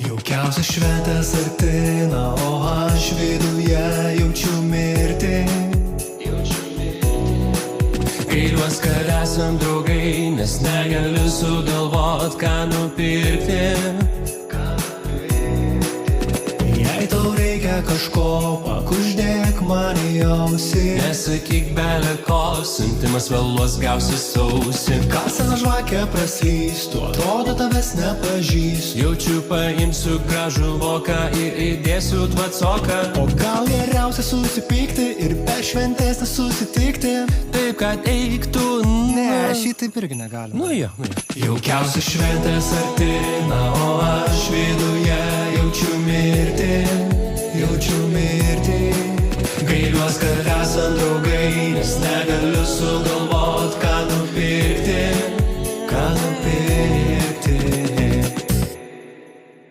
Jaukiausias šventės artina, o aš viduje jaučiu mirtį. Gailiuos, kad esam draugai, nes negaliu sugalvot, ką nupirkti. Jei tau reikia kažko, pakuždėk man į ausį. Nesakyk bele ko, siuntimas vėluos gausi sausį. Ką sena žvakė praslystų, atrodo tavęs nepažįstu. Jaučiu paimsiu gražų voką ir įdėsiu tvacoką. O gal geriausia susipykti ir per šventės nesusitikti? Taip, kad eiktų. Ne, šitaip irgi negalima. Jaukiausias šventės artina, o aš viduje